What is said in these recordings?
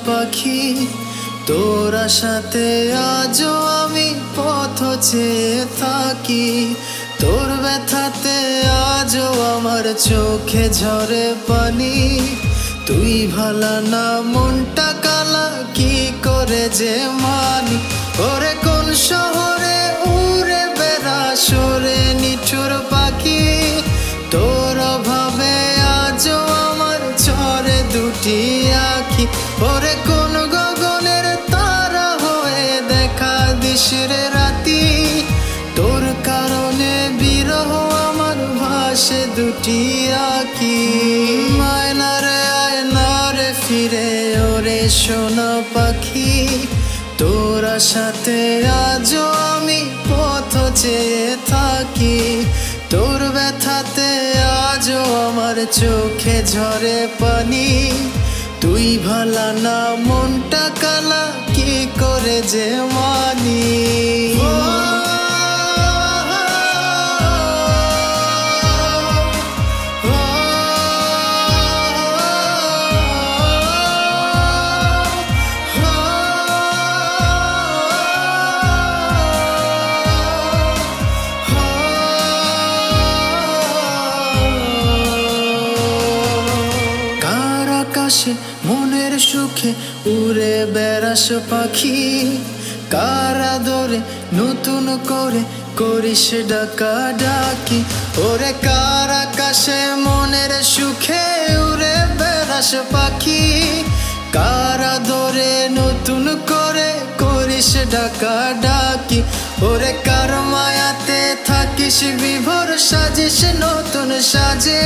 পাখি তোর আশাতে আজও আমি পথ চেয়ে থাকি। তোর ব্যথাতে আজও আমার চোখে ঝরে পানি। তুই ভালা না মনটা কালা কি করে যে মানি। ওরে কোন শহরে উড়ে বেড়া সরে নিঠুর পাখি, তোর অভাবে আজও আমার ঝরে দুটি আঁখি। ওরে কোন গগনের তারা হয়ে দেখা দিস রে রাতি, তোর কারণে বিরহ আমার ভাসে দুটি আঁখি। আয়নারে ফিরে ওরে সোনা পাখি, তোর আশাতে আজও আমি পথ চেয়ে থাকি। তোর ব্যথাতে আজও আমার চোখে ঝরে পানি। তুই ভালা না মনটা কালা কি করে যে মানি। মনের সুখে উড়ে বেড়াস পাখি, কার আদরে নতুন করে করিস ডাকা ডাকি। ওরে কার আকাশে মনের সুখে উড়ে বেড়াস পাখি, কার আদরে নতুন করে করিস ডাকা ডাকি। ওরে কার মায়াতে থাকিস বিভোর সাজিস নতুন সাজে,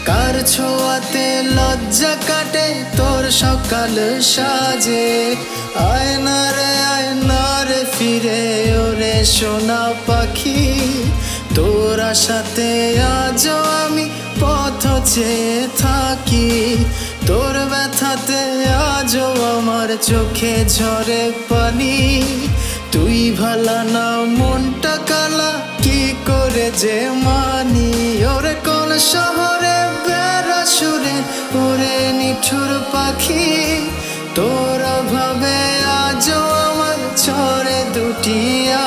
কার ছোঁয়াতে লজ্জা কাটে তোর সকাল সাজে। আয়নারে ফিরে ওরে সোনা পাখি, তোর আশাতে আজও আমি পথ চেয়ে থাকি। তোর ব্যথাতে আজও আমার চোখে ঝরে পানি। তুই ভালা না মনটা কালা কি করে যে মানি। ওরে কোন শহরে বেড়া সুরে ওরে নিঠুর পাখি, তোর অভাবে আজও আমার ঝরে দুটি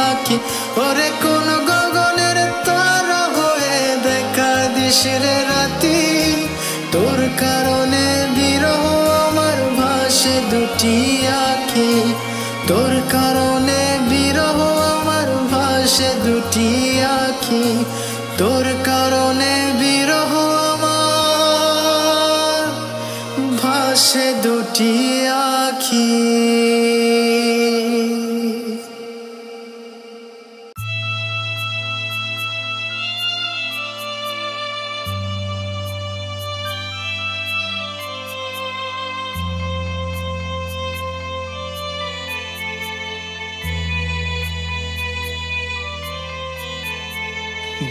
আঁখি। ওরে কোন গগনের তারা হয়ে দেখা দিস রে রাতি, তোর কারণে বিরহ আমার ভাসে দুটি আঁখি। তোর কারণে বিরহ আমার ভাসে দুটি আঁখি। তোর কারণে বিরহ আমার ভাসে দুটি আঁখি।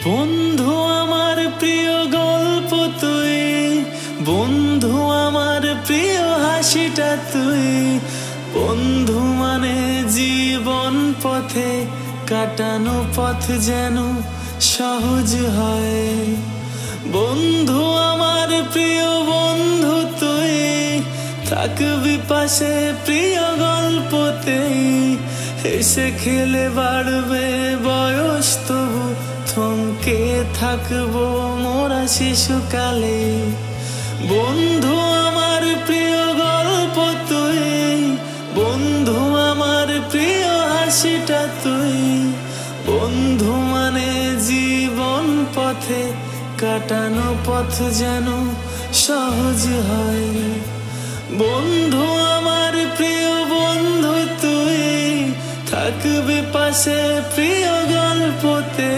বন্ধু আমার প্রিয় গল্প তুই, বন্ধু আমার প্রিয় হাসিটা তুই। বন্ধু মানে জীবন পথে কাটানো পথ যেন সহজ হয়। বন্ধু আমার প্রিয় বন্ধু তুই, থাকবি পাশে প্রিয় গল্পতে। হেসে খেলে বাড়বে বয়স তবু থমকে থাকবো মোরা শিশুকালে। বন্ধু আমার প্রিয় গল্প তুই, বন্ধু আমার প্রিয় হাসিটা তুই। বন্ধু মানে জীবন পথে কাটানো পথ যেন সহজ হয়। বন্ধু আমার প্রিয় বন্ধু তুই, থাকবি পাশে প্রিয় গল্পতে।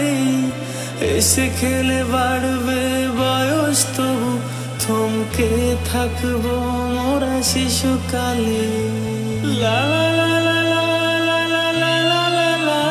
এসে খেলে বাড়বে বয়স তবু থমকে থাকবো মোরা শিশুকালে। লা লা লা লা লা লা লা লা লা লা লা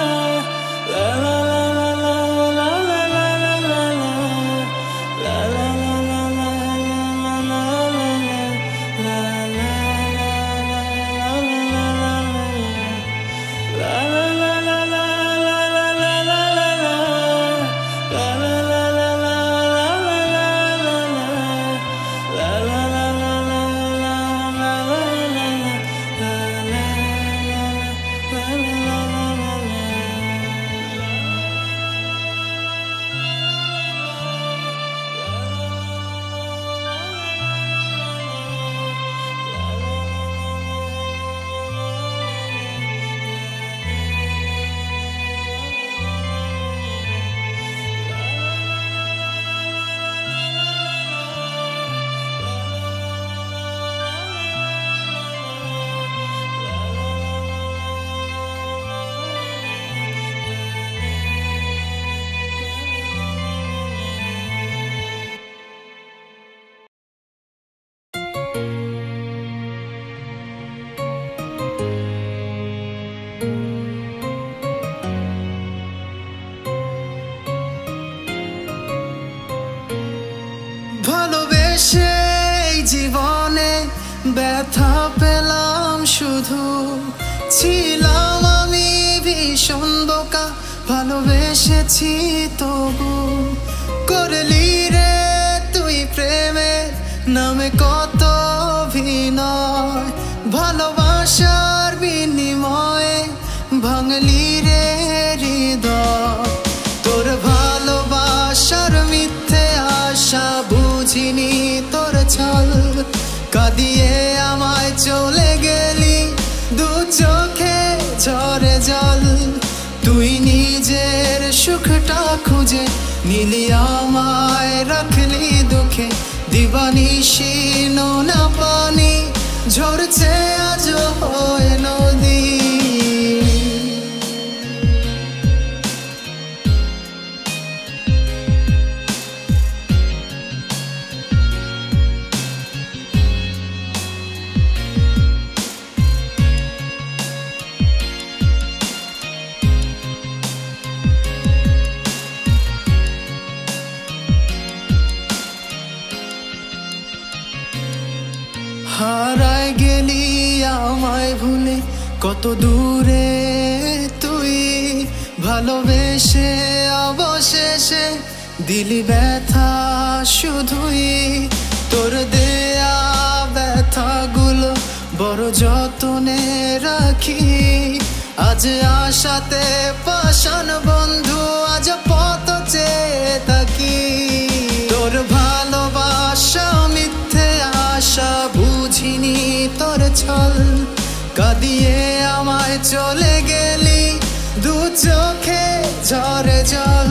পেলাম শুধু। ছিলাম আমি ভীষণ বোকা, ভালোবেসেছি তবু। করলি রে তুই প্রেমের নামে কত অভিনয়, ভালোবাসার বিনিময়ে ভাঙলি রে হৃদয়। তোর ভালোবাসার মিথ্যে আশা বুঝিনি তোর ছল, কাঁদিয়ে আমায় চলে গেলি দু চোখে ঝরে জল। তুই নিজের সুখটা খুঁজে নিলি আমায় রাখলি দুঃখে, দিবানিশি নোনা পানি ঝরছে আজ হয়ে নদী। হারায় গেলি আমায় ভুলে কত দূরে তুই, ভালোবেসে অবশেষে দিলি ব্যথা শুধুই। তোর দেয়া ব্যথাগুলো বড় যতনে রাখি, আজ আশাতে পাষাণ বন্ধু আজ পথ চেয়ে থাকি। তোর ভালোবাসা মিথ্যে আশা বুঝিনি তোর ছল, কাঁদিয়ে আমায় চলে গেলি দু চোখে ঝরে জল।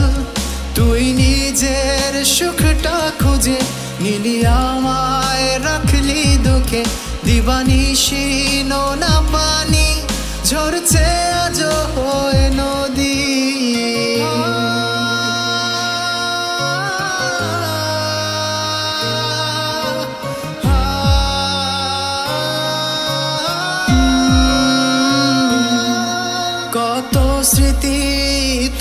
তুই নিজের সুখটা খুঁজে নিলি আমায় রাখলি দুঃখে, দিবানিশি নোনা পানি ঝরছে আজ হয়ে নদী। কত স্মৃতি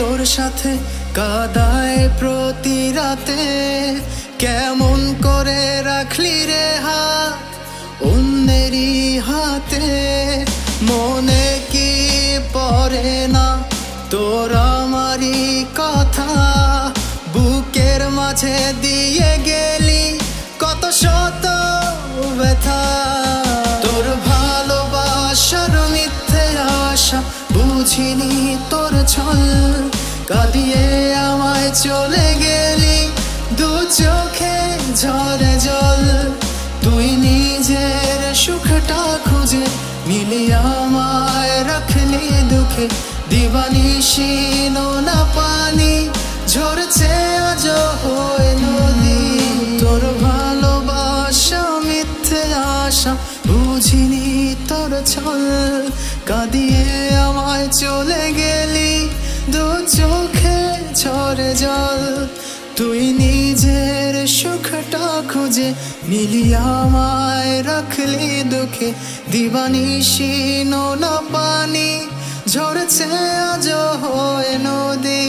তোর সাথে কাদায় প্রতি রাতে, কেমন করে রাখলি রে হাত অন্যেরই হাতে। মনে কি পড়ে না তোর আমারই কথা, বুকের মাঝে দিয়ে গেলি কত শত ব্যথা। তোর ভালোবাসার মিথ্যে আশা বুঝিনি তোর ছল, কাঁদিয়ে আমায় চলে গেলি দু চোখে ঝরে জল। তুই নিজের সুখটা খুঁজে নিলি আমায় রাখলি দুঃখে, দিবানিশি নোনা পানি ঝরছে আজ হয়ে নদী। তোর ভালোবাসা মিথ্যে আশা বুঝিনি তোর ছল, কাঁদিয়ে আমায় চলে গেলি দু চোখে ঝরে জল। তুই নিজের সুখটা খুঁজে নিলি আমায় রাখলি দুঃখে, দিবানিশি নোনা পানি ঝরছে আজ হয়ে নদী।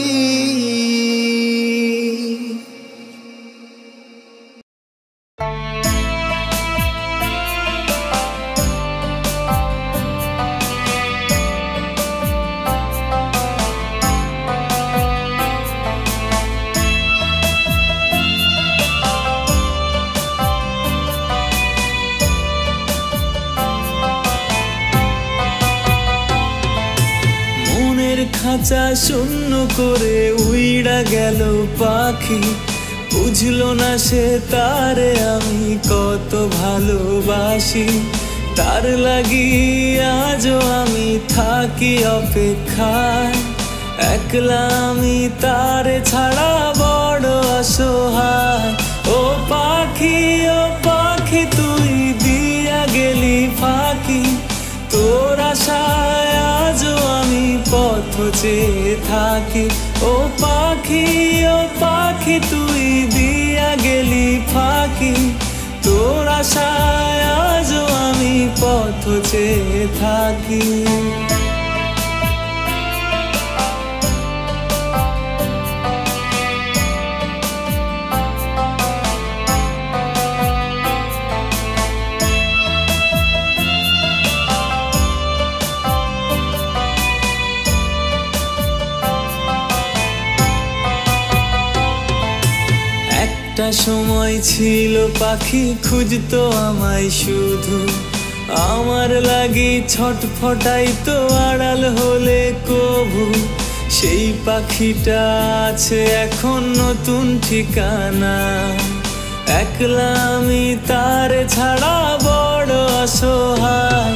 খাঁচা শূন্য করে উইড়া গেল পাখি, বুঝলো না সে তারে আমি কত ভালোবাসি। তার লাগি আজও আমি থাকি অপেক্ষায়, একলা আমি তারে ছাড়া বড় অসহায়। ও পাখি তুই দিয়া গেলি ফাঁকি, তোর আশায় আজও আমি পথ চেয়ে থাকি। ও পাখি তুই দিয়া গেলি ফাঁকি, তোর আশায় আজও আমি পথ চেয়ে থাকি। ছিল পাখি খুঁজতো আমায় শুধু, আমার লাগি ছটফটাইতো আড়াল হলে কবু। সেই পাখিটা আছে এখন নতুন ঠিকানা, একলা আমি তার ছাড়া বড় অসহায়।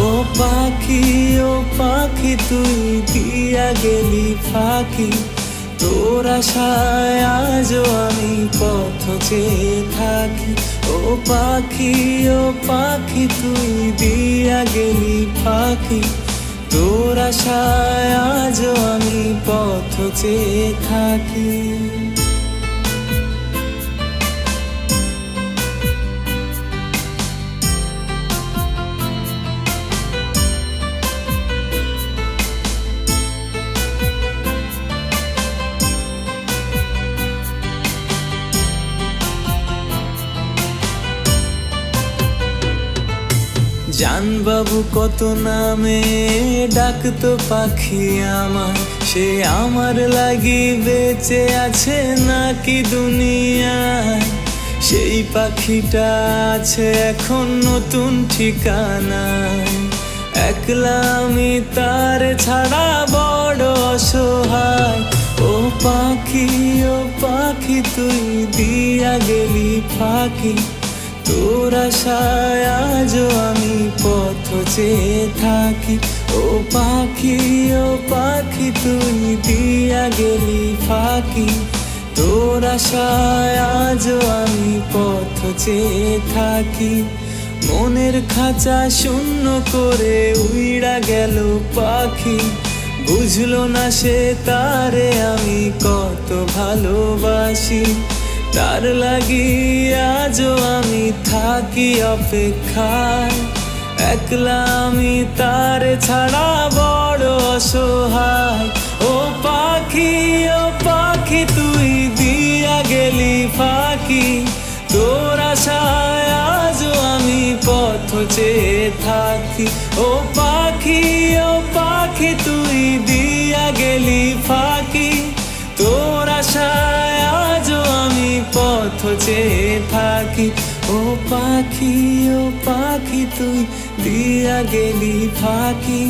ও পাখি তুই দিয়া গেলি ফাঁকি, তোর আশায় আজও আমি পথ চেয়ে থাকি। ও পাখি তুই দিয়া গেলি ফাঁকি, তোর আশায় আজও আমি পথ চেয়ে থাকি। জানবাবু কত নামে ডাকতো পাখি আমায়, সে আমার লাগি বেঁচে আছে নাকি দুনিয়ায়। সেই পাখিটা আছে এখন নতুন ঠিকানায়, একলা আমি তার ছাড়া বড় অসহায়। ও পাখি তুই দিয়া গেলি ফাঁকি, তোর আশায় আজও আমি পথ চেয়ে থাকি। ও পাখি তুই দিয়া গেলি ফাঁকি, তোর আশায় আজও আমি পথ চেয়ে থাকি। মনের খাঁচা শূন্য করে উইড়া গেল পাখি, বুঝলো না সে তারে আমি কত ভালোবাসি। তার লাগি আজও আমি থাকি অপেক্ষায়, একলা আমি তার ছাড়া বড় অসহায়। ও পাখি তুই দিয়া গেলি ফাঁকি, তোর আশায় আজও আমি পথ চেয়ে থাকি। ও পাখি তুই দিয়া গেলি ফাঁকি, তোর আশায় আজও আমি পথ চেয়ে থাকি। ও পাখি তুই দিয়া গেলি ফাঁকি,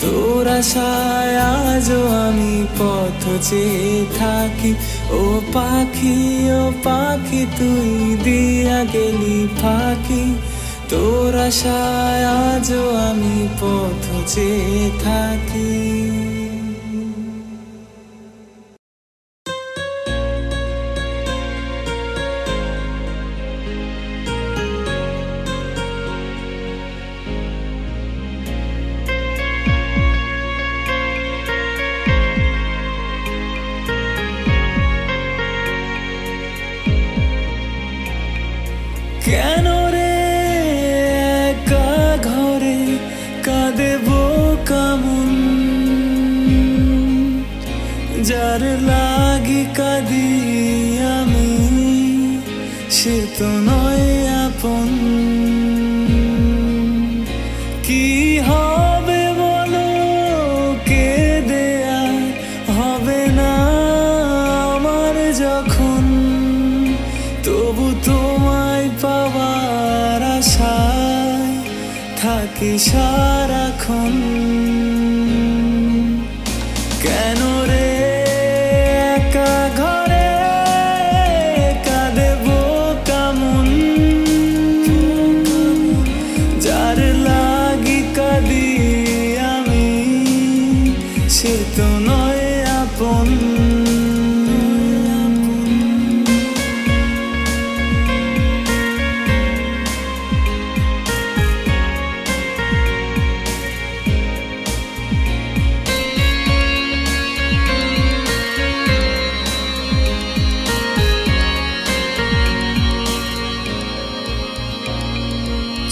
তোর আশায় আজও আমি পথ চেয়ে থাকি। ও পাখি তুই দিয়া গেলি ফাঁকি, তোর আশায় আজও আমি পথ চেয়ে থাকি। কেন রে একা ঘরে কাঁদেব কামন, যার লাগি কাঁদি আমি সে তো নয় আপন। কি হবে বলো কেঁদে আর হবে না আমার যখন, তবু তোমায় পাওয়ার আশায় থাকি সারাক্ষণ। কেন রে একা ঘরে কাঁদেব কামন, যার লাগি কাঁদি আমি সে তো নয় আপন।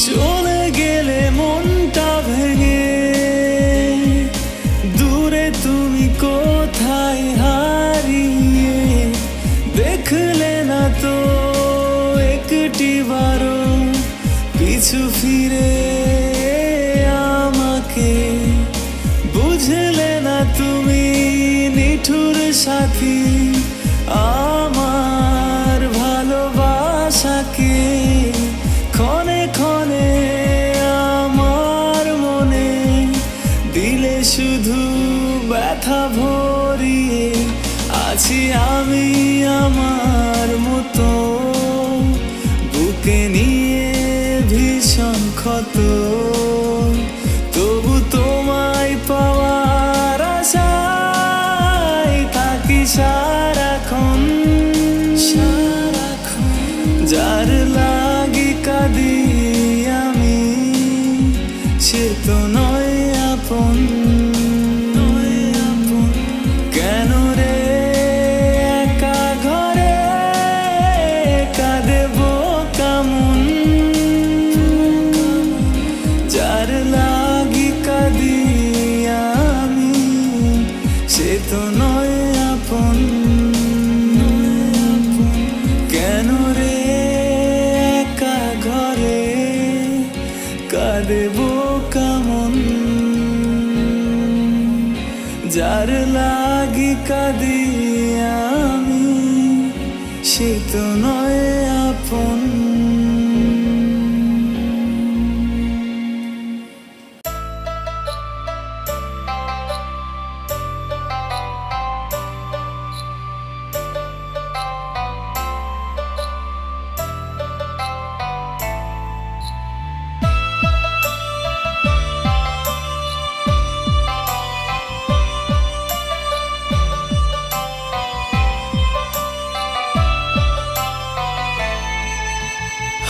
চলে গেলে মনটা ভেঙে, দূরে তুমি কোথায় হারিয়ে, দেখলে না তো একটি বারো পিছু ফিরে আমাকে। বুঝলে না তুমি নিঠুর সাথী আমার ভালোবাসা শুধু ব্যথা ভরিয়ে আছি আমি আমার মতো, বুকে নিয়ে ভীষণ ক্ষত। তবু তোমায় পাওয়ার আশায় থাকি সারাক্ষণ, যার লাগি কাঁদি আমি সে তো নয় আপন। কেন রে একা ঘরে কাঁদে বোকা মন, যার লাগি কাঁদি আমি সে তো নয় আপন। কেন রে একা ঘরে কাঁদে বোকা মন, যার লাগি কাঁদি আমি সে তো নয় আপন।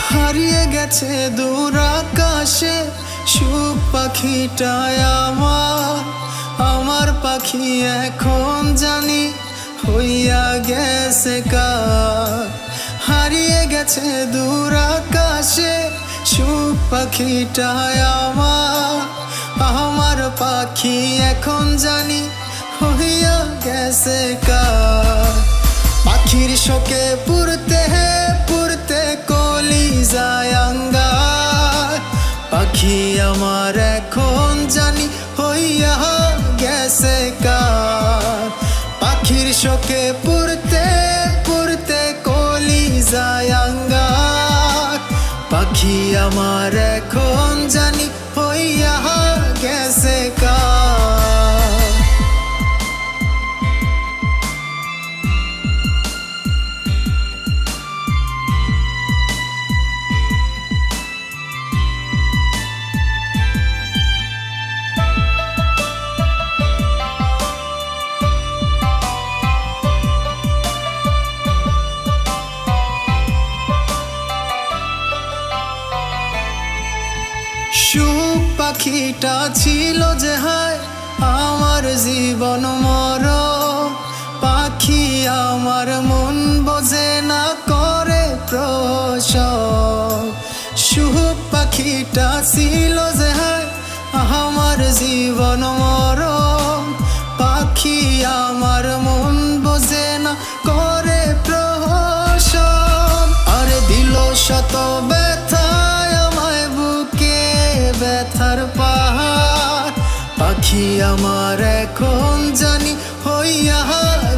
হারিয়ে গেছে দূর আকাশে সুখ পাখিটায় আমার পাখি এখন জানি হইয়া গেছে কার। হারিয়ে গেছে দূর আকাশে সুখ পাখিটায় আমার পাখি এখন জানি হইয়া গেছে কার। পাখির শোকে পুরতে কলি যায় আঙ্গার, পাখি আমার এখন জানি হইয়া গেছে কার। পাখির শোকে পুরতে কলি যায় আঙ্গার, পাখি আমার এখন জানি হইয়া গেছে কার। সুখ পাখিটা ছিল যে হায় আমার জীবন মরণ, পাখি আমার মন বোঝে না করে প্রসব। সুখ পাখিটা ছিল যে হায় আমার জীবন মরণ, পাখি আমার মন বোঝে না করে প্রসব। আরে দিল শত ব্যথা ব্যথার পাহাড়, পাখি আমার এখন জানি হইয়া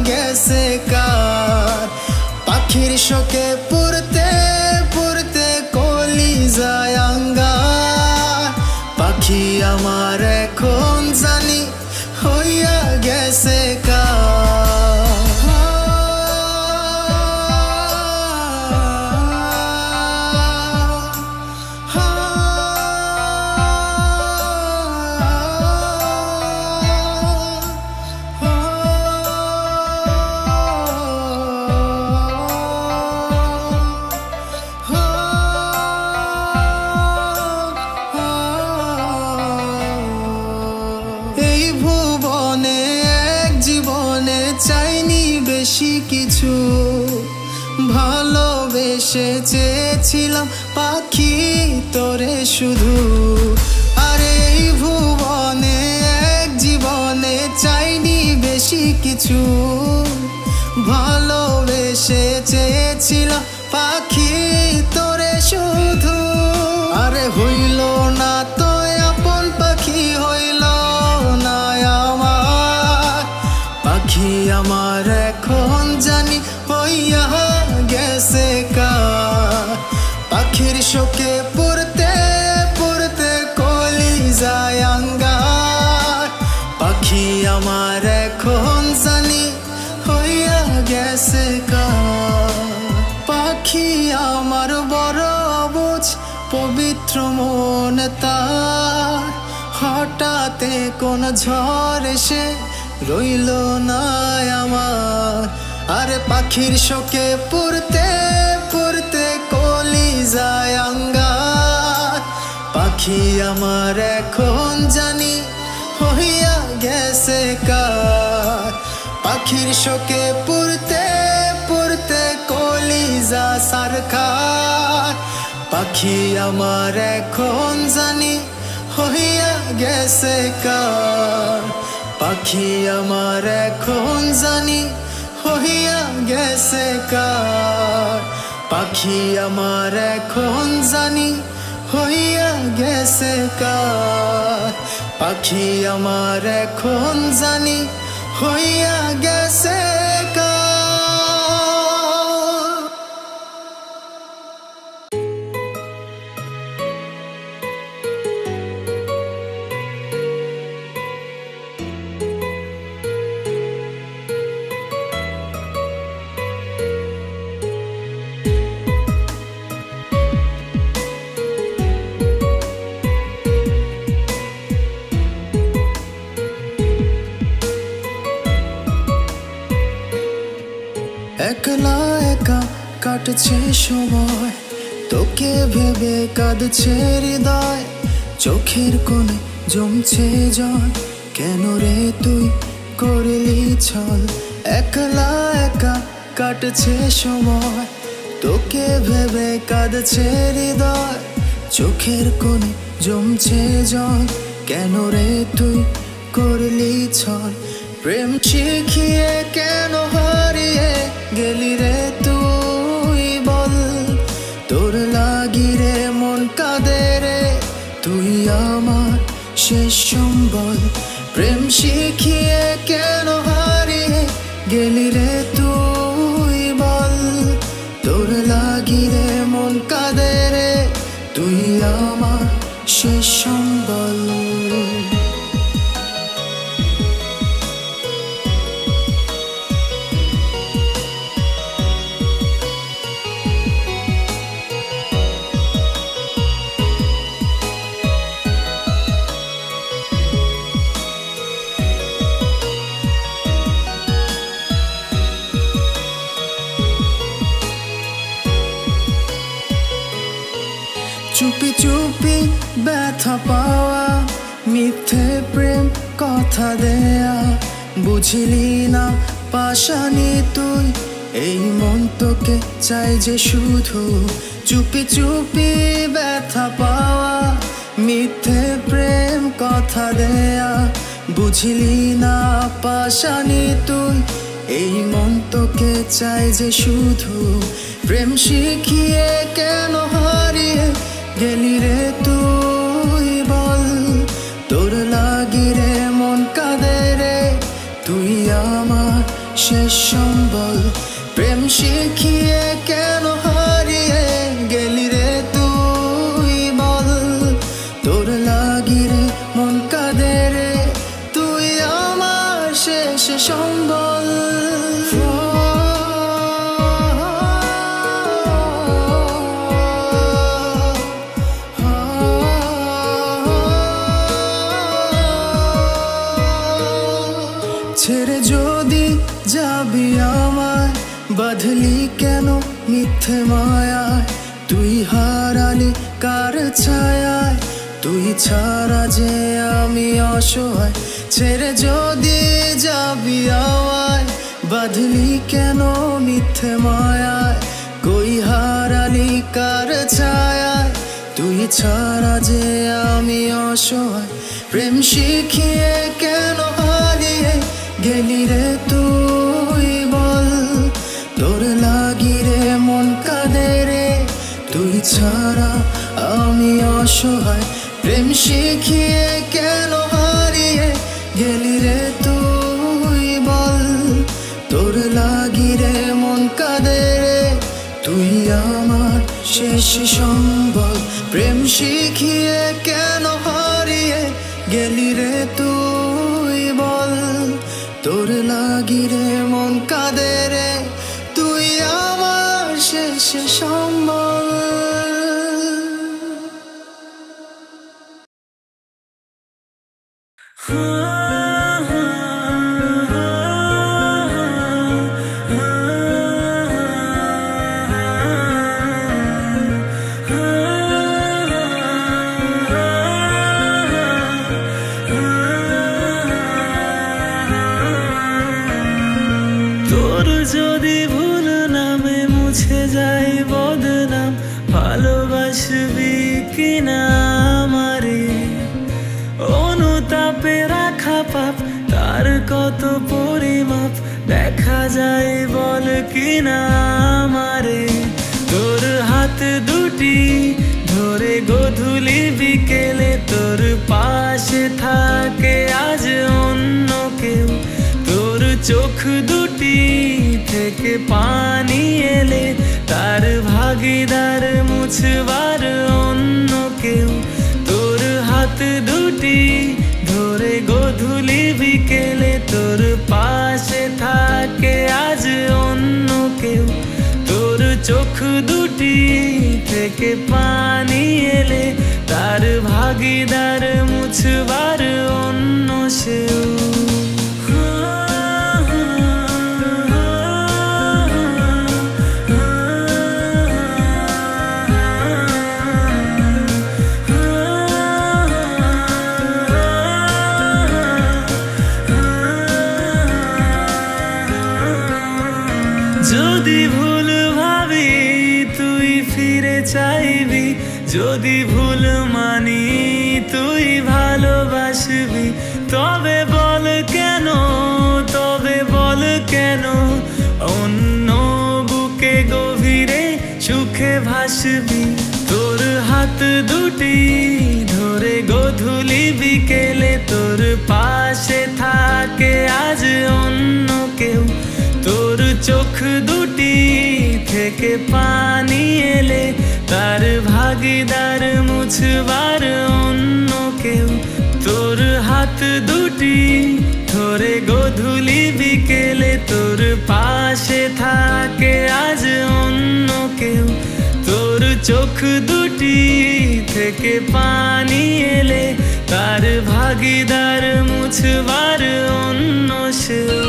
গেছে কার। পাখির শোকে পুরতে কলি যায় আঙ্গার, পাখি আমার এখন জানি হইয়া গেছে কার। চাইনি বেশি কিছু, ভালোবেসে চেয়েছিলাম পাখি তোরে শুধু। আরে এই ভুবনে এক জীবনে চাইনি বেশি কিছু, ভালোবেসে চেয়েছিলাম পাখি তোরে শুধু। আরে হইল না তো আপন পাখি হইল না আমার, পাখি আমার এখন জানি হইয়া গেছে কার। পাখির শোকে পুরতে কলি যায় আঙ্গার, আমার এখন জানি হইয়া গেছে কার। পাখি আমার বড় অবুঝ পবিত্র মন তার, হঠাৎ কোন ঝড় এসে রইল না আমার। আরে পাখির শোকে পুরতে পুরতে কলিজায় আঙ্গার। পাখি আমার এখন জানি হইয়া গেছে কার। পাখির শোকে পুরতে পুরতে কলিজা সরকার। পাখি আমার এখন জানি হইয়া গেছে কার। পাখি আমার এখন জানি হইয়া গেছে কার। পাখি আমার এখন জানি হইয়া গেছে কার। পাখি আমার এখন জানি হইয়া গেছে কার। একলা একা কাটছে সময়, তোকে ভেবে কাঁদছে হৃদয়। চোখের কোণে জমছে জল, কেন রে তুই করলি ছল। একলা একা কাটছে সময়, তোকে ভেবে কাঁদছে হৃদয়। চোখের কোণে জমছে জল, কেন রে তুই করলি ছল। প্রেম শিখিয়ে কেন হারিয়ে গেলি রে তুই বল। তোর লাগি রে মন কাঁদে রে, তুই আমার শেষ সম্বল। প্রেম শিখিয়ে কেন হারিয়ে গেলি রে তুই বল। তোর লাগি রে মন কাঁদে রে, তুই আমার শেষ সম্বল। চুপি চুপি ব্যথা পাওয়া, মিথ্যে প্রেম কথা দেয়া। বুঝিলি না পাশানি তুই, এই মন তোকে চাই যে শুধু। চুপি চুপি ব্যথা পাওয়া, মিথ্যে প্রেম কথা দেয়া। বুঝিলি না পাশানি তুই, এই মন তোকে চাই যে শুধু। প্রেম শিখিয়ে কেন হারিয়ে গেলি রে তুই বল। তোর লাগি রে মন কাঁদে রে, তুই আমার শেষ সম্বল। প্রেম শিখিয়ে কেন হারিয়ে গেলি রে তুই বল। তোর লাগি রে মন কাঁদে রে, তুই আমার শেষ সম্বল। ছেড়ে যদি যাবি আমায়, বাঁধলি কেন মিথ্যে মায়ায়। তুই হারালি কার ছায়ায়, তুই ছাড়া যে আমি অসহায়। ছেড়ে যদি যাবি আমায়, বাঁধলি কেন মিথ্যে মায়ায়। কই হারালি কার ছায়ায়, তুই ছাড়া যে আমি অসহায়। প্রেম শিখিয়ে কেন হারিয়ে গেলি রে তুই বল। তোর লাগি রে মন কাঁদে রে, তুই ছাড়া আমি অসহায়। প্রেম শিখিয়ে কেন হারিয়ে গেলি রে তুই বল। তোর লাগি রে মন কাঁদে রে, তুই আমার শেষ সম্বল। প্রেম শিখিয়ে কেন হারিয়ে গেলি রে তুই বল। তোর যদি ভুল নামে মুছে যায় বদনাম, ভালোবাসবি কিনা আমারে? অনুতাপে রাখা পাপ, তার কত পরিমাপ দেখা যায় বল কিনা আমারে? তোর হাত দুটি ধরে গধূলি বিকেলে তোর পাশে থাকে আজ অন্য কেউ। তোর চোখ দুটি থেকে পানি এলে তার ভাগিদার মুছবার অন্য কেউ। তোর হাত দুটি ধরে গধূলি বিকেলে তোর পাশে থাকে আজ অন্য কেউ। তোর চোখ দুটি থেকে পানি এলে তার ভাগিদার মুছবার অন্য সেও। যদি ভুল ভাবি তুই ফিরে চাইবি, যদি ভুল মানি তুই ভালোবাসবি, তবে বল কেন, তবে বল কেন অন্য বুকে গভীরে সুখে ভাসবি? তোর হাত দুটি ধরে গধূলি বিকেলে তোর পাশে থাকে আজ অন্য কেউ। তোর চোখ দুটি থেকে পানি এলে তার ভাগিদার মুছবার অন্য কেউ। তোর হাত দুটি ধরে গধূলি বিকেলে তোর পাশে থাকে আজ অন্য কেউ। তোর চোখ দুটি থেকে পানি এলে তার ভাগিদার মুছবার অন্য সেও।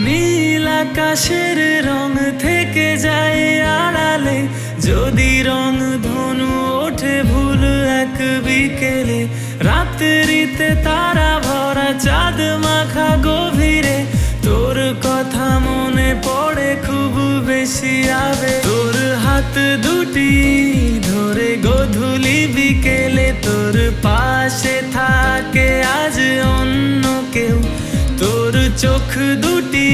নীল আকাশের রং থেকে যায় আড়ালে, যদি রং ধনু ওঠে ভুল এক বিকেলে। রাত্রিতে তারা ভরা চাঁদ মাখা গভীরে তোর কথা মনে পড়ে খুব বেশি আবে। তোর হাত দুটি ধরে গধূলি বিকেলে তোর পাশে থাকে আজ অন্য কেউ। তোর চোখ দুটি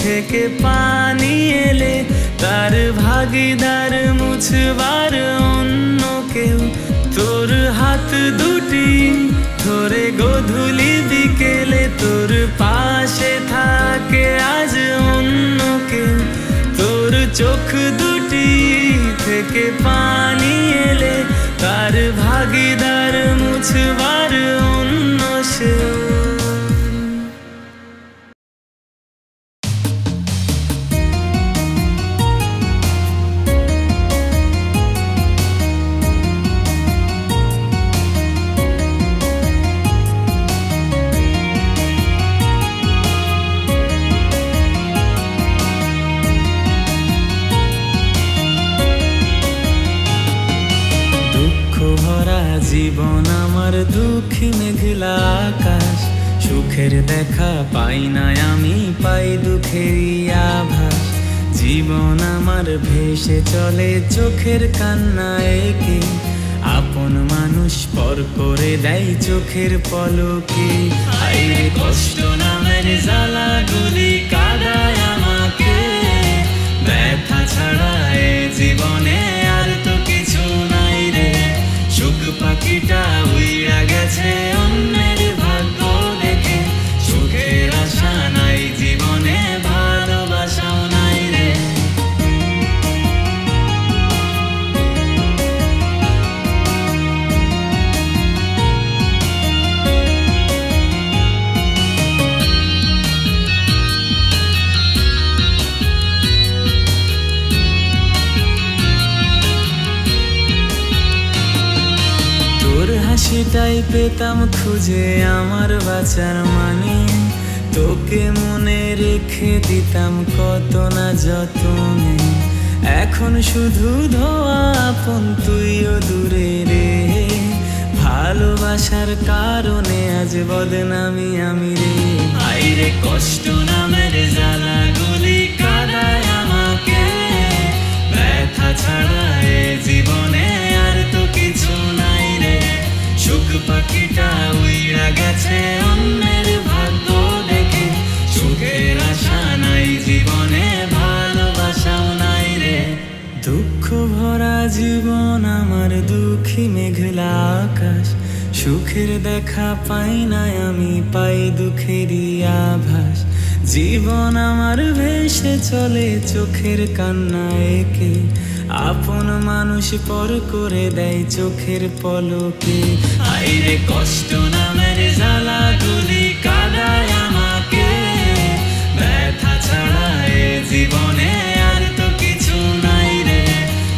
থেকে পানি এলে তার ভাগিদার মুছবার অন্য কেউ। তোর হাত দুটি ধরে গধূলি বিকেলে তোর পাশে থাকে আজ অন্য কেউ। তোর চোখ দুটি থেকে পানি এলে তার ভাগিদার মুছবার অন্য সেও। জীবন আমার দুঃখী মেঘলা আকাশ, সুখের দেখা পাই না আমি, পাই দুঃখেরই আভাস। জীবন আমার ভেসে চলে চোখের কান্না এঁকে, আপন মানুষ পর করে দেয় চোখের পলকে। আইরে কষ্ট নামের জ্বালাগুলি কাদায় আমাকে, ব্যথা ছাড়া এ জীবনে আর তো কিছু নাই রে। সুখ পাখিটা উইড়া গেছে অন্যের ভাগ্য দেখে, সুখের আশা নাই জীবনে, ভালোবাসাও নাই রে। সেটাই পেতাম খুঁজে আমার বাঁচার মানে। তোকে মনে রেখে দিতাম কত না যতনে, এখন শুধু ধোয়া আপন তুইও দূরে রে। ভালোবাসার কারণে আজ বদনামি আমি রে। আইরে কষ্ট নামের জ্বালা গুলি কাদায় আমাকে, ব্যথা ছাড়া এ জীবনে আর তো কিছু নাই রে। সুখ পাখিটা উইড়া গেছে অন্যের ভাগ্য দেখে, সুখের আশা নাই জীবনে, ভালোবাসাও নাই রে। দুঃখ ভরা জীবন আমার, দুঃখী মেঘলা আকাশ, সুখের দেখা পাই না আমি, পাই দুঃখেরই আভাস। জীবন আমার ভেসে চলে চোখের কান্না একে, আপন মানুষ পর করে দেয় চোখের পলকে। আইরে কষ্ট নামের জ্বালা গুলি কাদায় আমাকে, ব্যথা ছাড়া এ জীবনে আর তো কিছু নাই রে।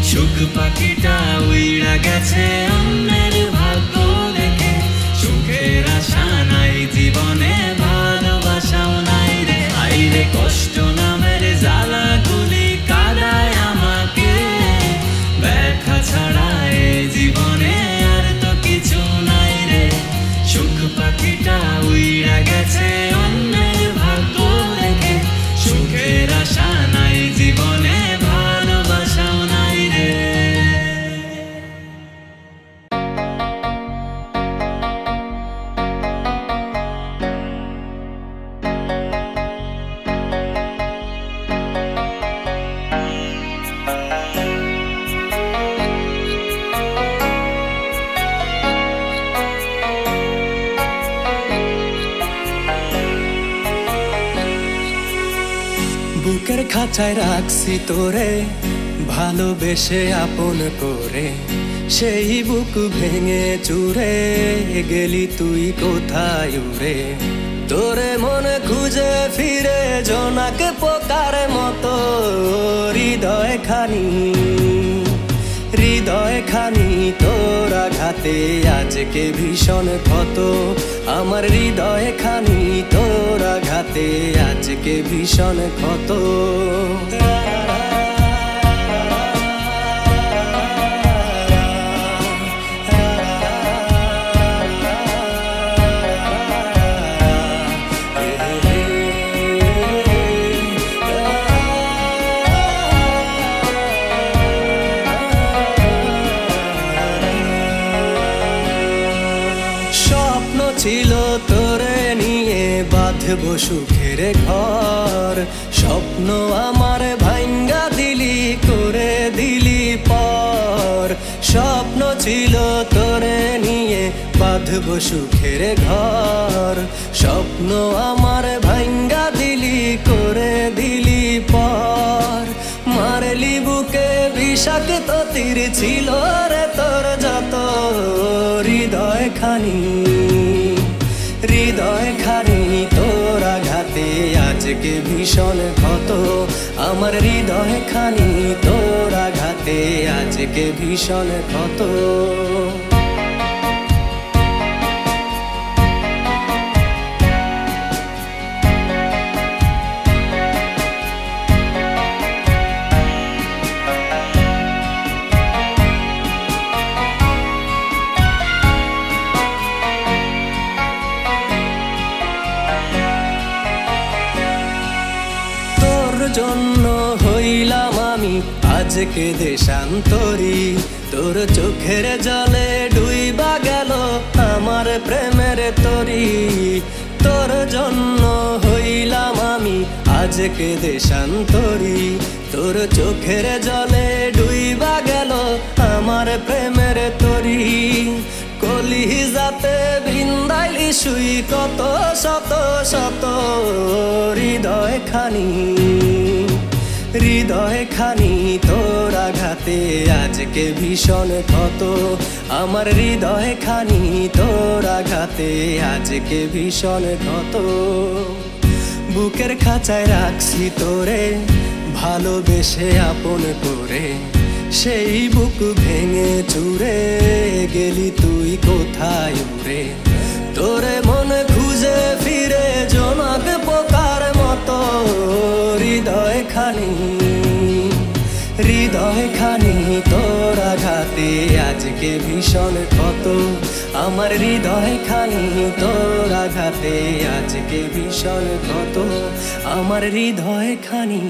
সুখ পাখিটা উইড়া গেছে অন্যের ভাগ্য দেখে, সুখের আশা নাই জীবনে, ভালোবাসাও নাই রে। আইরে কষ্ট নামের জ্বালা গুলি কাদায় আমাকে, ব্যথা ছাড়া এ জীবনে আর তো কিছু নাই রে। সুখ পাখিটা উইড়া গেছে অন্যের ভাগ্য দেখে, সুখের আশা নাই জীবনে, ভালোবাসাও নাই রে। বুকের খাঁচায় রাখছি তোরে, ভালোবেসে আপন করে, সেই বুক ভেঙে চুরে গেলি তুই কোথায় উড়ে। তোরে মনে খুঁজে ফিরে জোনাকে পোকার মতো, হৃদয় খানি তোর আঘাতে আজকে ভীষণ ক্ষত। আমার হৃদয় খানি তোর আঘাতে আজকে ভীষণ ক্ষত। ছিল তোরে নিয়ে বাঁধবো সুখের ঘর, স্বপ্ন আমার ভাঙ্গা দিলি করে দিলি পর। স্বপ্ন ছিল তোরে নিয়ে বাঁধবো সুখের ঘর, স্বপ্ন আমার ভাঙ্গা দিলি করে দিলি পর। মারলি বুকে বিষাক্ত তীর ছিল রে তোর যত, হৃদয় খানি তোর আঘাতে আজকে ভীষণ ক্ষত। আমার হৃদয় খানি তোর আঘাতে আজকে ভীষণ ক্ষত। জন্য হইলাম আমি আজকে দেশান্তরী, তোর চোখের জলে ডুইবা গেল আমার প্রেমের তরী। তোর জন্য হইলাম আমি আজকে দেশান্তরী, তোর চোখের জলে ডুইবা গেল আমার প্রেমের তরী। কলিজাতে বৃন্দাইলি শুই কত শত শত, হৃদয় খানি তোর আঘাতে আজকে ভীষণ ক্ষত। আমার হৃদয় খানি তোর আঘাতে আজকে ভীষণ ক্ষত। বুকের খাঁচায় রাখছি তোরে, ভালোবেসে আপন করে, সেই বুক ভেঙে চুরে গেলি তুই কোথায় উড়ে তোরে মনে খুঁজে ফিরে জোনাক পোকার মতো হৃদয় খানি তোর আঘাতে আজকে ভীষণ ক্ষত আমার হৃদয় খানি তোর আঘাতে আজকে ভীষণ ক্ষত আমার হৃদয় খানি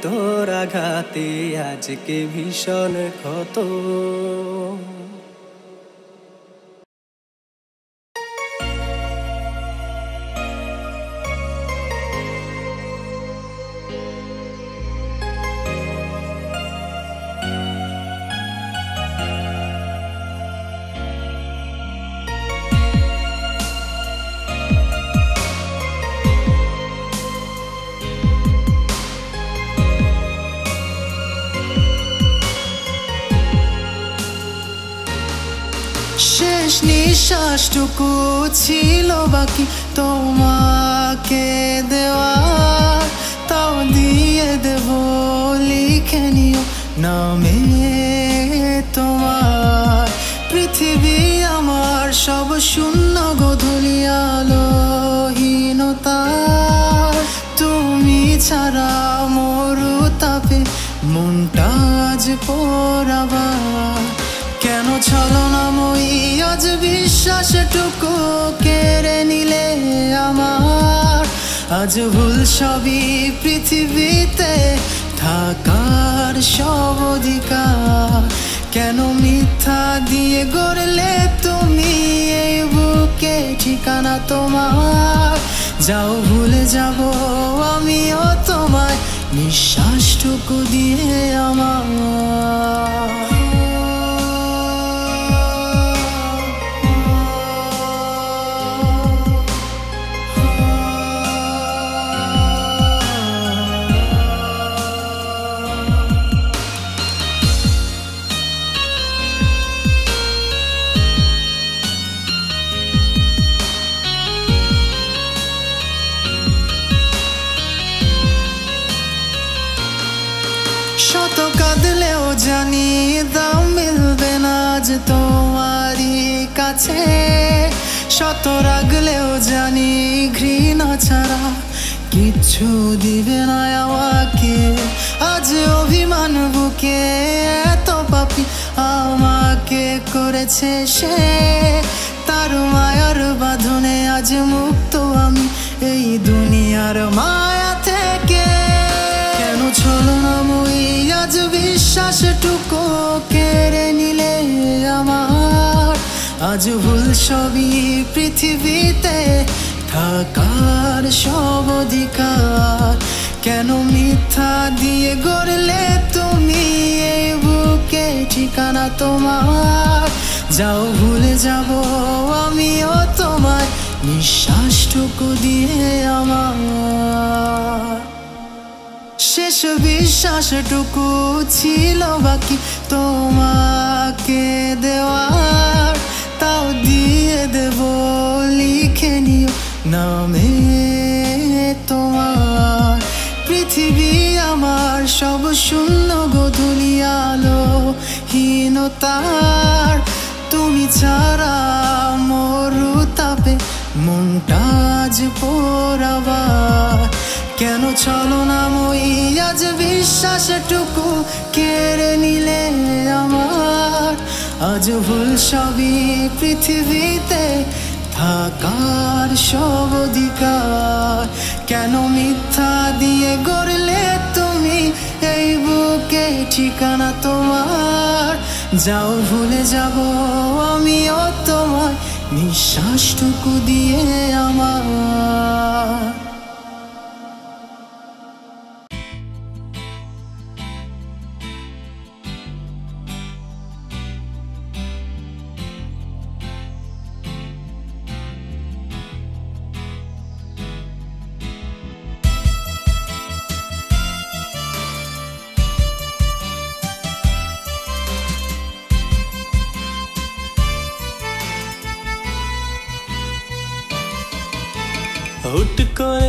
তোর আঘাতে আজকে ভীষণ ক্ষত শেষ নিঃশ্বাসটুকু ছিল বাকি তোমাকে দেওয়া তাও দিয়ে দেব লিখে নিও নামে তোমার পৃথিবী আমার সব শূন্য গোধূলি আলোহীনতা তুমি ছাড়া মরু তাপে মনটা আজ পোড়াবা কেন ছলনাময়ী আজ বিশ্বাসটুকু কেড়ে নিলে আমার আজ ভুল সবই পৃথিবীতে থাকার সব অধিকার কেন মিথ্যা দিয়ে গড়লে তুমি এই বুকে ঠিকানা তোমার যাও ভুলে যাব আমিও তোমায় নিঃশ্বাসটুকু দিয়ে আমার শত কাঁদলেও জানি দাম মিলবে না আজ তোমারই কাছে শত রাগলেও জানি ঘৃণা ছাড়া কিচ্ছু দিবে না আমাকে আজ অভিমান বুকে এত পাপী আমাকে করেছে সে তার মায়ার বাঁধনে আজ মুক্ত আমি এই দুনিয়ার মায়া থেকে কেন ছলনাময়ী আজ বিশ্বাসটুকু কেড়ে নিলে আমার আজ ভুল সবই পৃথিবীতে থাকার সব অধিকার কেন মিথ্যা দিয়ে গড়লে তুমি এই বুকে ঠিকানা তোমার যাও ভুলে যাব আমিও তোমায় নিঃশ্বাসটুকু দিয়ে আমার শেষ বিশ্বাসটুকু ছিল বাকি তোমাকে দেওয়ার তাও দিয়ে দেব লিখে নিও নামে তোমার পৃথিবী আমার সব শূন্য গোধূলি আলোহীনতার তুমি ছাড়া মরু তাপে মনটা আজ পোড়াবার কেন ছলনাময়ী আজ বিশ্বাসটুকু কেড়ে নিলে আমার আজ ভুল সবই পৃথিবীতে থাকার সব অধিকার কেন মিথ্যা দিয়ে গড়লে তুমি এই বুকে ঠিকানা তোমার যাও ভুলে যাব আমিও তোমায় নিঃশ্বাসটুকু দিয়ে আমার হুট করে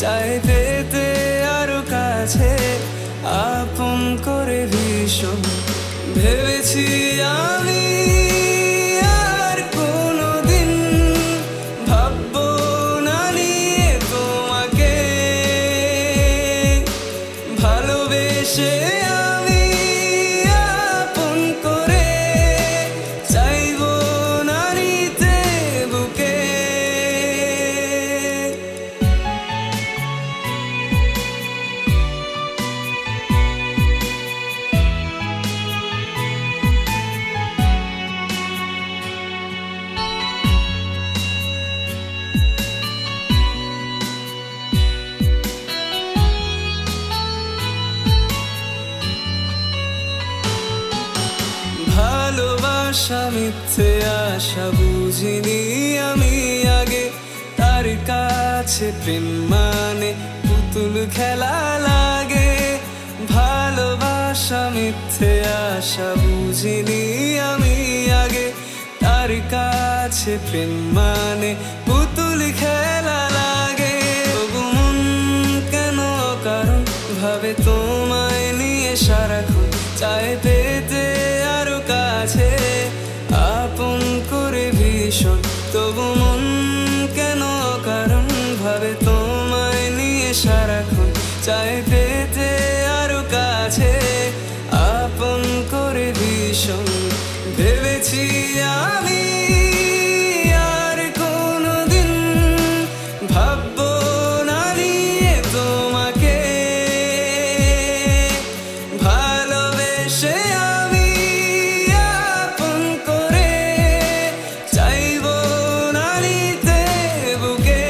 চাই পেতে আরো কাছে আপন করে ভীষণ ভেবেছি আমি আর কোনোদিন ভাববো না নিয়ে তোমাকে ভালোবেসে আমি আপন করে চাইবো না নিতে বুকে ভালোবাসা মিথ্যে আশা বুঝিনি আমি আগে তার কাছে প্রেম মানে পুতুল খেলা লাগে ভালোবাসা মিথ্যে আশা বুঝিনি আমি আগে তার কাছে প্রেম মানে পুতুল খেলা লাগে তবু মন কেন কারণ ভাবে তোমায় নিয়ে সারাক্ষণ চাই পেতে আরো কাছে আপন করে ভীষণ তবু মন কেন কারণ ভাবে তোমায় নিয়ে সারাক্ষণ চাই পেতে আরো কাছে আপন করে ভীষণ ভেবেছি আমি আর কোনোদিন ভাববো না নিয়ে তোমাকে ভালোবেসে আমি আপন করে চাইবো না নিতে বুকে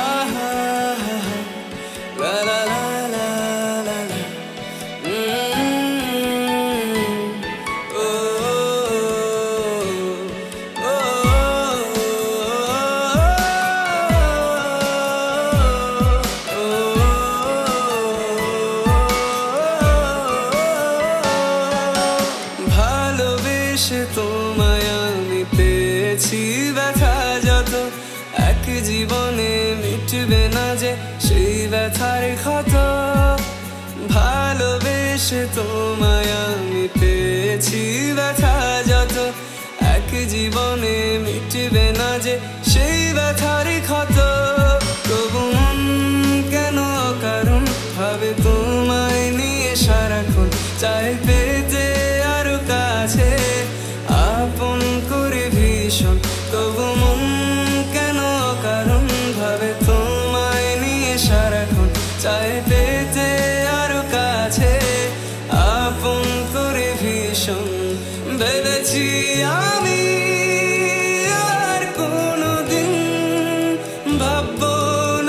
আহা লা লা লা লা লা ও ভালোবেসে তোমায় আমি পেয়েছি ব্যথা যত এক জীবনে মিটবে না যে সেই ব্যথার ক্ষত ভালোবেসে তোমায় আমি পেয়েছি ব্যথা যত এক জীবনে মিটবে না যে সেই ব্যথার ক্ষত তবু মন কেন কারণ ভাবে তোমায় নিয়ে সারাক্ষণ চাই পেতে আরো কাছে আপন করে ভীষণ তবু মন কেন কারণ ভাবে তোমায় নিয়ে সারাক্ষণ চাই পেতে আরো কাছে আপন করে ভীষণ ভেবেছি আমি আর কোনোদিন ভাববো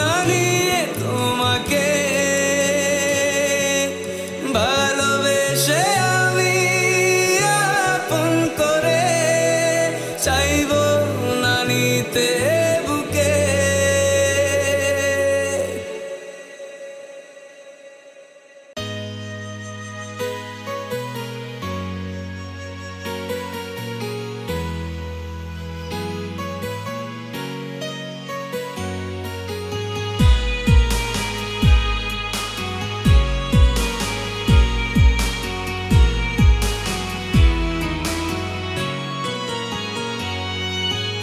না নিয়ে তোমাকে ভালোবেসে আমি আপন করে চাইবো না নিতে বুকে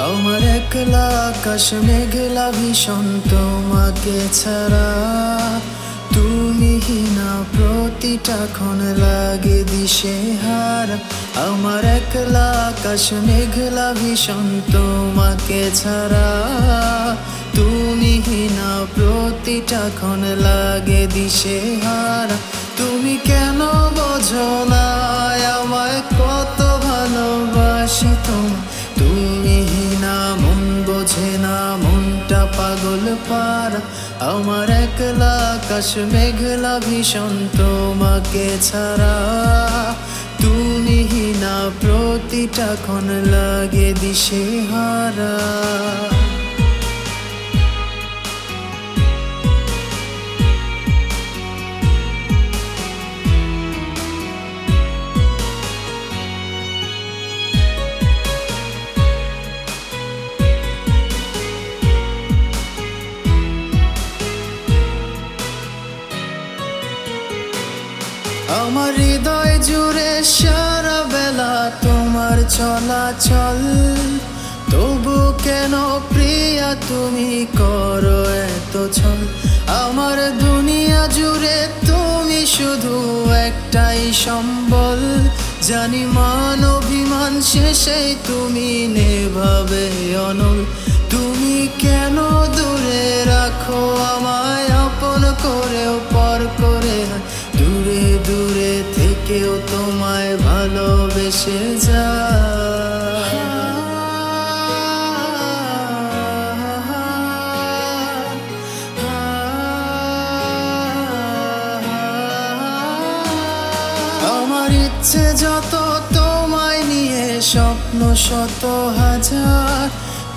আমার একলা আকাশ মেঘলা ভীষণ তোমাকে ছাড়া তুমি না প্রতিটা ক্ষণ লাগে দিশেহারা আমার একলা আকাশ মেঘলা ভীষণ তোমাকে ছাড়া তুমি না প্রতিটা ক্ষণ লাগে দিশেহারা তুমি কেন বোঝো না আমায় কত ভালোবাসি তোমায় তুমি না মন বোঝে না মনটা পাগল পারা আমার একলা আকাশ মেঘলা ভীষণ তোমাকে ছাড়া তুমি না প্রতিটা ক্ষণ লাগে দিশেহারা আমার হৃদয় জুড়ে সারা বেলা তোমার চলাচল, তবু কেন প্রিয়া তুমি করো এত ছল? আমার দুনিয়া জুড়ে তুমি শুধু একটাই সম্বল, জানি মান অভিমান শেষেই তুমি নেভাবে অনল। তুমি কেন দূরে রাখো আমায়, আপন করেও পর করে, দূরে দূরে থেকেও তোমায় ভালোবেসে যায়। আমার ইচ্ছে যত তোমায় নিয়ে, স্বপ্ন শত হাজার,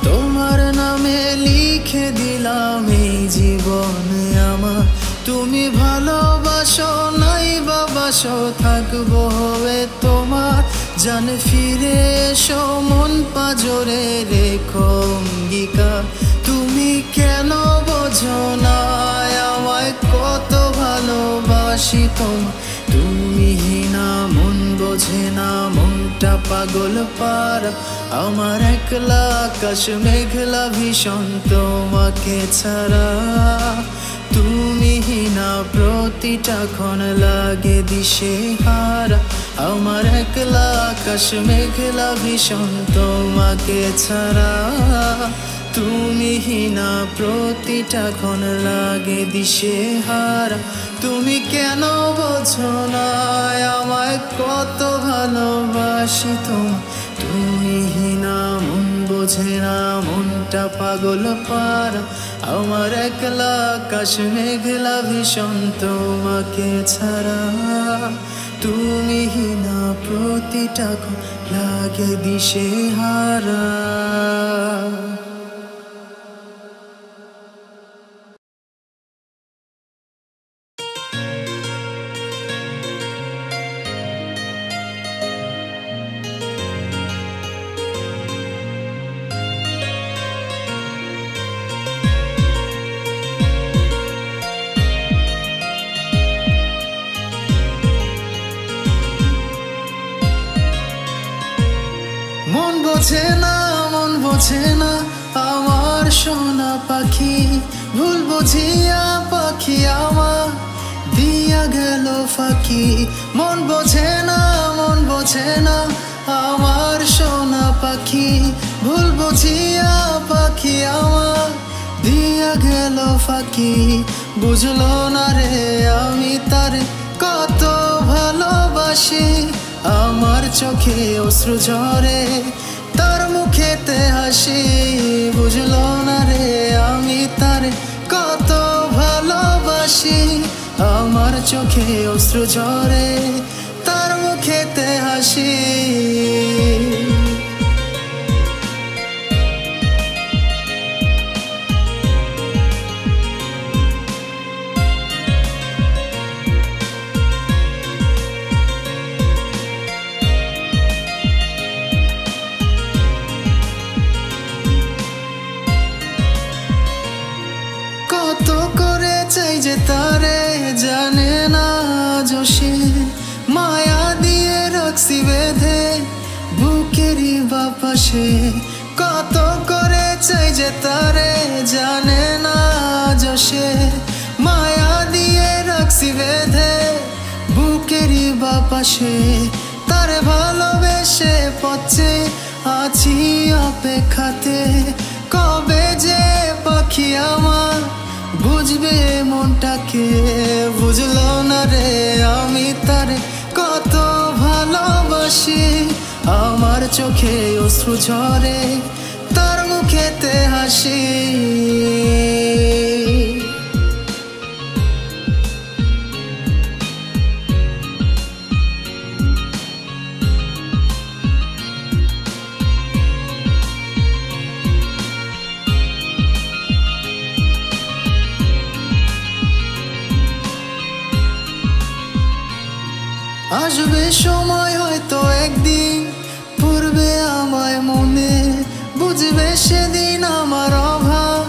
তোমার নামে লিখে দিলাম এই জীবনে আমার। তুমি ভালোবাসো নাই বাবাসো, থাকবো হয়ে তোমার। জান ফিরে এসো মন পাজরে রেখো অঙ্গীকার। তুমি কেন বোঝো না আমায় কত ভালোবাসি তোমায়? তুমি হিনা মন বোঝে না, মনটা পাগল পার। আমার একলা আকাশ মেঘলা ভীষণ তোমাকে ছাড়া, তুমি হিনা প্রতিটা ক্ষণ লাগে দিশেহারা। আমার একলা আকাশ মেঘলা ভীষণ তোমাকে ছাড়া, তুমি হিনা প্রতিটা ক্ষণ লাগে দিশেহারা। তুমি কেন বোঝো না আমায় কত ভালোবাসি তোমায়? তুমি হিনা মন বোঝে না, মনটা পাগল পারা। আমার একলা আকাশ মেঘলা ভীষণ তোমাকে ছাড়া, তুমি হিনা প্রতিটা ক্ষণ লাগে দিশেহারা। মন বোঝে না, মন বোঝে না আমার সোনা পাখি, ভুল বুঝিয়া পাখি আমার দিয়া গেল ফাঁকি। মন বোঝে না, মন বোঝে না আমার সোনা পাখি, ভুল বুঝিয়া পাখি আমার দিয়া গেল ফাঁকি। বুঝলো না রে আমি তারে কত ভালোবাসি, আমার চোখে অশ্রু ঝরে তার মুখেতে হাসি। বুঝলো না রে আমি তারে কত ভালোবাসি, আমার চোখে অশ্রু ঝরে তার মুখেতে হাসি। কত করে চাই যে তারে জানে না যোশে, মায়া দিয়ে রাখছি বেঁধে বুকেরই বাপাশে। কত করে চাই যে তারে জানে না যোশে, মায়া দিয়ে রাখছি বেঁধে বুকেরই বাপাশে। তারে ভালোবেসে পথে আছি অপেক্ষাতে, কবে যে পাখি আমার বুঝবে মনটাকে। বুঝলো না রে আমি তারে কত ভালোবাসি, আমার চোখে অশ্রু ঝরে তার মুখেতে হাসি। আসবে সময় হয়তো একদিন পড়বে আমায় মনে, বুঝবে সেদিন আমার অভাব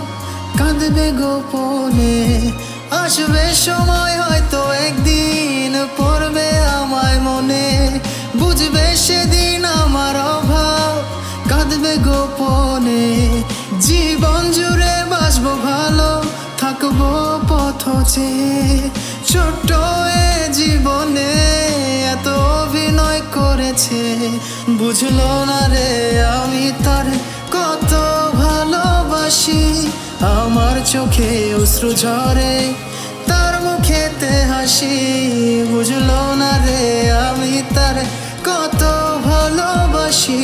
কাঁদবে গোপনে। আসবে সময় হয়তো একদিন পড়বে বুঝবে সেদিন আমার অভাব, কাঁদবে গোপনে। জীবন জুড়ে বাসবো ভালো, থাকবো পথ চেয়ে। ছোট্ট এ জীবনে এত অভিনয় করেছে, বুঝলো না রে আমি তার কত ভালোবাসি। আমার চোখে অশ্রু ঝরে, তার মুখেতে হাসি। বুঝলো না রে আমি তার কত ভালোবাসি।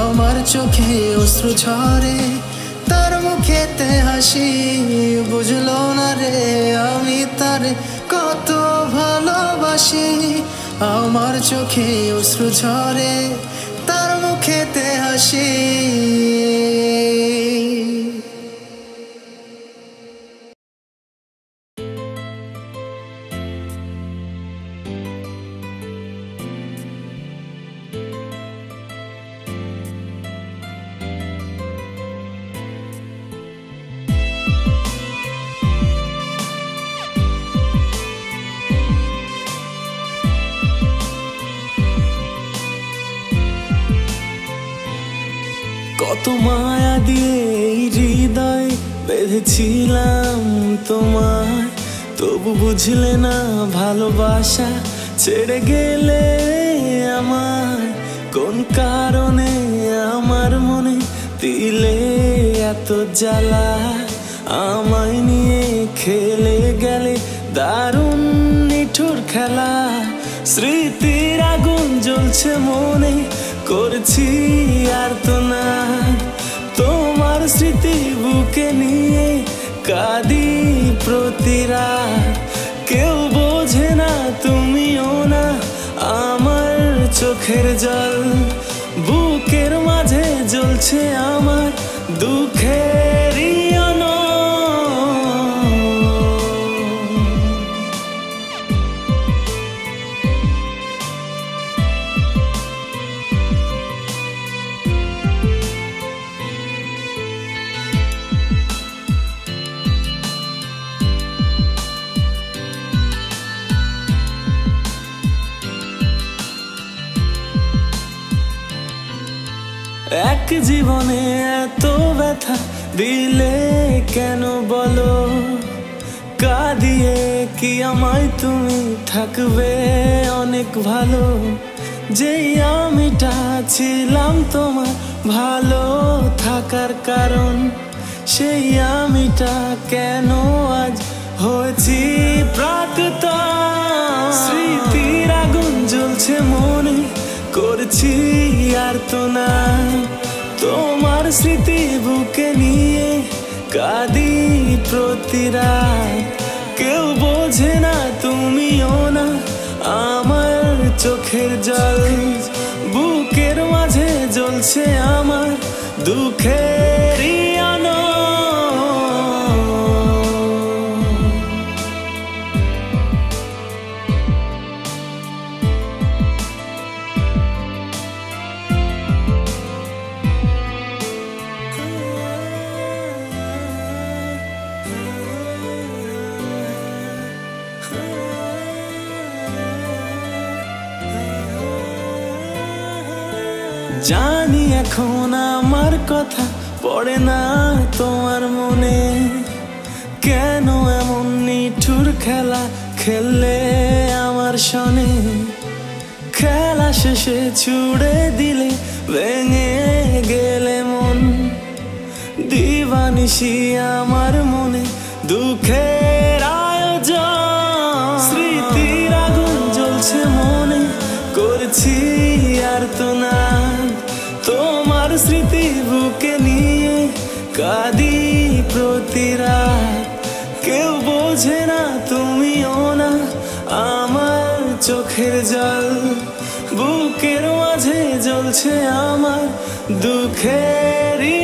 আমার চোখে অশ্রু ঝরে, তার মুখেতে হাসি। বুঝলো না রে আমি তার কত ভালোবাসি। আমার চোখে অশ্রু ঝরে, তার মুখেতে হাসি। কত মায়া দিয়ে এই হৃদয় বেঁধেছিলাম তোমায়, তবু বুঝলে না ভালোবাসা ছেড়ে গেলে আমায়। কোন কারণে আমার মনে দিলে এত জ্বালা, আমায় নিয়ে খেলে গেলে দারুণ নিঠুর খেলা। স্মৃতির আগুন জ্বলছে মনে, করছি আর তো না। তোমার স্মৃতি বুকে নিয়ে কাঁদি প্রতি রাত। কেউ বোঝে না তুমিও না আমার চোখের জল। বুকের মাঝে জ্বলছে আমার দুঃখেরই আলো। এক জীবনে এত ব্যথা দিলে কেন বলো? কাঁদিয়ে কি আমায় তুমি থাকবে অনেক ভালো। যেই আমিটা ছিলাম তোমার ভালো থাকার কারণ, সেই আমিটা কেন আজ হয়েছি প্রাক্তন। স্মৃতির আগুন জ্বলছে মনে, করছি আর তো না। তোমার স্মৃতি বুকে নিয়ে কাঁদি প্রতি রাত। কেউ বোঝে না তুমিও না আমার চোখের জল। বুকের মাঝে জ্বলছে আমার দুঃখেরই আলো। জানি এখন আমার কথা পড়ে না তোমার মনে। কেন এমন নিঠুর খেলা খেললে আমার সনে? খেলা শেষে ছুড়ে দিলে ভেঙে গেলে মন। দিবানিশি আমার মনে দুঃখের আয়োজন। স্মৃতির আগুন জ্বলছে মনে, করছি আর তো না। তোমার স্মৃতি বুকে নিয়ে কাঁদি প্রতি রাত। কেউ বোঝে না তুমিও না আমার চোখের জল। বুকের মাঝে জ্বলছে আমার দুঃখেরই